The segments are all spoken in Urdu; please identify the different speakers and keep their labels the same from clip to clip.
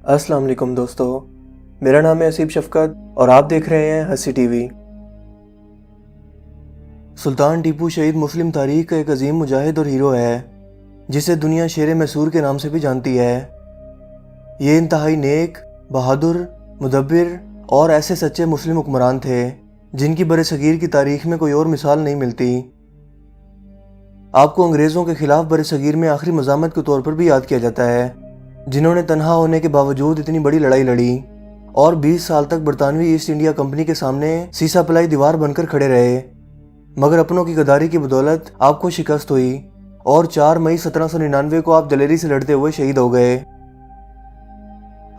Speaker 1: السلام علیکم دوستو، میرا نام ہے اسیب شفقت اور آپ دیکھ رہے ہیں ہنسی ٹی وی۔ سلطان ٹیپو شہید مسلم تاریخ کا ایک عظیم مجاہد اور ہیرو ہے جسے دنیا شیر میسور کے نام سے بھی جانتی ہے۔ یہ انتہائی نیک، بہادر، مدبر اور ایسے سچے مسلم حکمران تھے جن کی برصغیر کی تاریخ میں کوئی اور مثال نہیں ملتی۔ آپ کو انگریزوں کے خلاف برصغیر میں آخری مزاحمت کے طور پر بھی یاد کیا جاتا ہے، جنہوں نے تنہا ہونے کے باوجود اتنی بڑی لڑائی لڑی اور 20 سال تک برطانوی ایسٹ انڈیا کمپنی کے سامنے سیسا پلائی دیوار بن کر کھڑے رہے، مگر اپنوں کی غداری کی بدولت آپ کو شکست ہوئی اور 4 مئی 1799 کو آپ دلیری سے لڑتے ہوئے شہید ہو گئے۔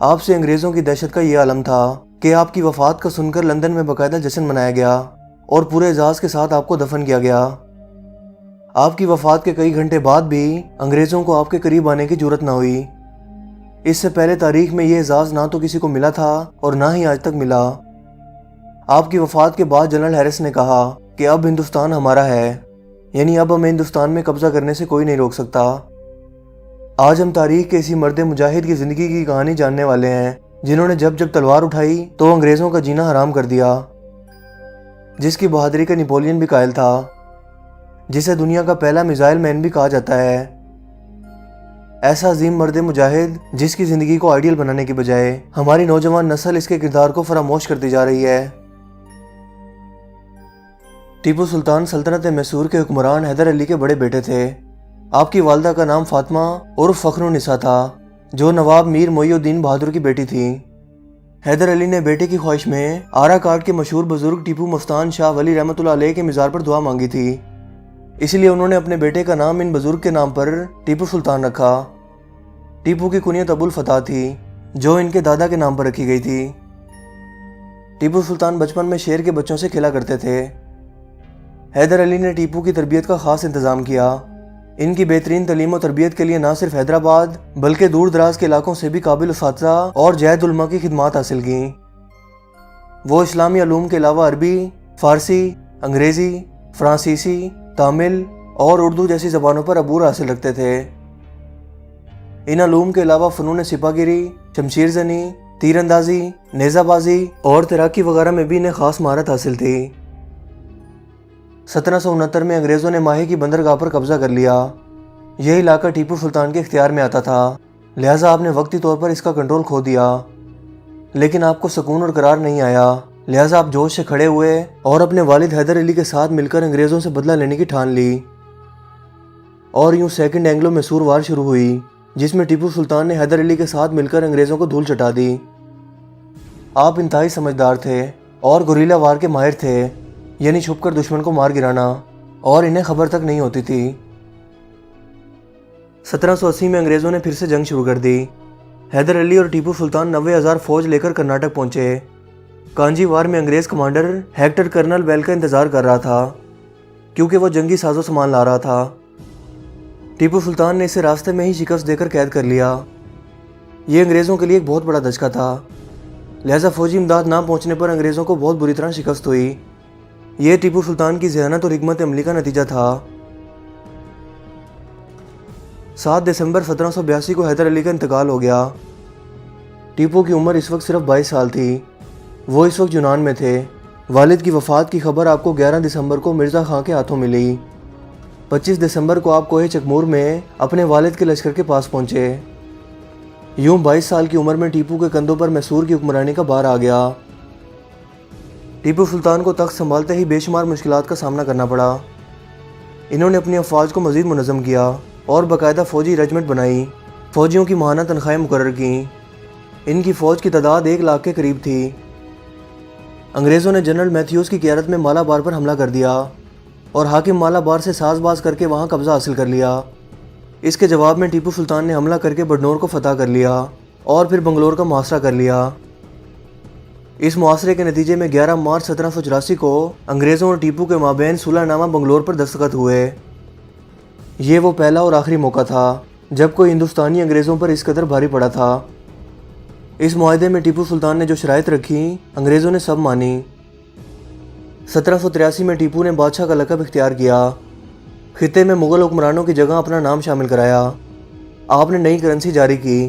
Speaker 1: آپ سے انگریزوں کی دہشت کا یہ عالم تھا کہ آپ کی وفات کا سن کر لندن میں باقاعدہ جشن منایا گیا اور پورے اعزاز کے ساتھ آپ کو دفن کیا گیا۔ آپ کی وفات کے کئی گھنٹے بعد بھی انگریزوں کو آپ کے قریب آنے کی جرأت نہ ہوئی۔ اس سے پہلے تاریخ میں یہ اعزاز نہ تو کسی کو ملا تھا اور نہ ہی آج تک ملا۔ آپ کی وفات کے بعد جنرل ہیرس نے کہا کہ اب ہندوستان ہمارا ہے، یعنی اب ہمیں ہندوستان میں قبضہ کرنے سے کوئی نہیں روک سکتا۔ آج ہم تاریخ کے اسی مرد مجاہد کی زندگی کی کہانی جاننے والے ہیں جنہوں نے جب تلوار اٹھائی تو انگریزوں کا جینا حرام کر دیا، جس کی بہادری کا نیپولین بھی قائل تھا، جسے دنیا کا پہلا میزائل مین بھی کہا جاتا ہے۔ ایسا عظیم مرد مجاہد جس کی زندگی کو آئیڈیل بنانے کی بجائے ہماری نوجوان نسل اس کے کردار کو فراموش کرتی جا رہی ہے۔ ٹیپو سلطان سلطنت میسور کے حکمران حیدر علی کے بڑے بیٹے تھے۔ آپ کی والدہ کا نام فاطمہ عرف فخر النساء تھا، جو نواب میر معی الدین بہادر کی بیٹی تھی۔ حیدر علی نے بیٹے کی خواہش میں آرا کاٹ کے مشہور بزرگ ٹیپو مستان شاہ ولی رحمۃ اللہ علیہ کے مزار پر دعا مانگی تھی، اس لیے انہوں نے اپنے بیٹے کا نام ان بزرگ کے نام پر ٹیپو سلطان رکھا۔ ٹیپو کی کنیت ابو الفتح تھی، جو ان کے دادا کے نام پر رکھی گئی تھی۔ ٹیپو سلطان بچپن میں شیر کے بچوں سے کھیلا کرتے تھے۔ حیدر علی نے ٹیپو کی تربیت کا خاص انتظام کیا۔ ان کی بہترین تعلیم و تربیت کے لیے نہ صرف حیدرآباد بلکہ دور دراز کے علاقوں سے بھی قابل اساتذہ اور جید علماء کی خدمات حاصل کیں۔ وہ اسلامی علوم کے علاوہ عربی، فارسی، انگریزی، فرانسیسی، تامل اور اردو جیسی زبانوں پر عبور حاصل رکھتے تھے۔ ان علوم کے علاوہ فنون سپاہ گیری، شمشیر زنی، تیر اندازی، نیزہ بازی اور تیراکی وغیرہ میں بھی انہیں خاص مہارت حاصل تھی۔ 1769 میں انگریزوں نے ماہی کی بندرگاہ پر قبضہ کر لیا۔ یہ علاقہ ٹیپو سلطان کے اختیار میں آتا تھا، لہٰذا آپ نے وقتی طور پر اس کا کنٹرول کھو دیا، لیکن آپ کو سکون اور قرار نہیں آیا، لہٰذا آپ جوش سے کھڑے ہوئے اور اپنے والد حیدر علی کے ساتھ مل کر انگریزوں سے بدلہ لینے کی ٹھان لی، اور یوں سیکنڈ اینگلو میسور وار شروع ہوئی، جس میں ٹیپو سلطان نے حیدر علی کے ساتھ مل کر انگریزوں کو دھول چٹا دی۔ آپ انتہائی سمجھدار تھے اور گوریلا وار کے ماہر تھے، یعنی چھپ کر دشمن کو مار گرانا، اور انہیں خبر تک نہیں ہوتی تھی۔ 1780 میں انگریزوں نے پھر سے جنگ شروع کر دی۔ حیدر علی اور ٹیپو سلطان 90,000 فوج لے کر کرناٹک پہنچے۔ کانجی وار میں انگریز کمانڈر ہیکٹر کرنل بیل کا انتظار کر رہا تھا، کیونکہ وہ جنگی ساز و سامان لا رہا تھا۔ ٹیپو سلطان نے اسے راستے میں ہی شکست دے کر قید کر لیا۔ یہ انگریزوں کے لیے ایک بہت بڑا دھچکا تھا، لہذا فوجی امداد نہ پہنچنے پر انگریزوں کو بہت بری طرح شکست ہوئی۔ یہ ٹیپو سلطان کی ذہانت اور حکمت عملی کا نتیجہ تھا۔ 7 دسمبر 1782 کو حیدر علی کا انتقال ہو گیا۔ ٹیپو کی عمر اس وقت صرف 22 سال تھی۔ وہ اس وقت یونان میں تھے۔ والد کی وفات کی خبر آپ کو 11 دسمبر کو مرزا خان کے ہاتھوں ملی۔ 25 دسمبر کو آپ کوہ چکمور میں اپنے والد کے لشکر کے پاس پہنچے۔ یوں 22 سال کی عمر میں ٹیپو کے کندھوں پر میسور کی حکمرانی کا بار آ گیا۔ ٹیپو سلطان کو تخت سنبھالتے ہی بے شمار مشکلات کا سامنا کرنا پڑا۔ انہوں نے اپنی افواج کو مزید منظم کیا اور باقاعدہ فوجی ریجمنٹ بنائی، فوجیوں کی ماہانہ تنخواہیں مقرر کیں۔ ان کی فوج کی تعداد 1 لاکھ کے قریب تھی۔ انگریزوں نے جنرل میتھیوز کی قیادت میں مالابار پر حملہ کر دیا اور حاکم مالابار سے ساز باز کر کے وہاں قبضہ حاصل کر لیا۔ اس کے جواب میں ٹیپو سلطان نے حملہ کر کے بڈنور کو فتح کر لیا اور پھر بنگلور کا محاصرہ کر لیا۔ اس محاصرے کے نتیجے میں 11 مارچ 1784 کو انگریزوں اور ٹیپو کے مابین صلح نامہ بنگلور پر دستخط ہوئے۔ یہ وہ پہلا اور آخری موقع تھا جب کوئی ہندوستانی انگریزوں پر اس قدر بھاری پڑا تھا۔ اس معاہدے میں ٹیپو سلطان نے جو شرائط رکھی انگریزوں نے سب مانی۔ 1783 میں ٹیپو نے بادشاہ کا لقب اختیار کیا۔ خطے میں مغل حکمرانوں کی جگہ اپنا نام شامل کرایا۔ آپ نے نئی کرنسی جاری کی۔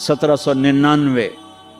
Speaker 2: 1799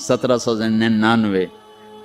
Speaker 2: 1799।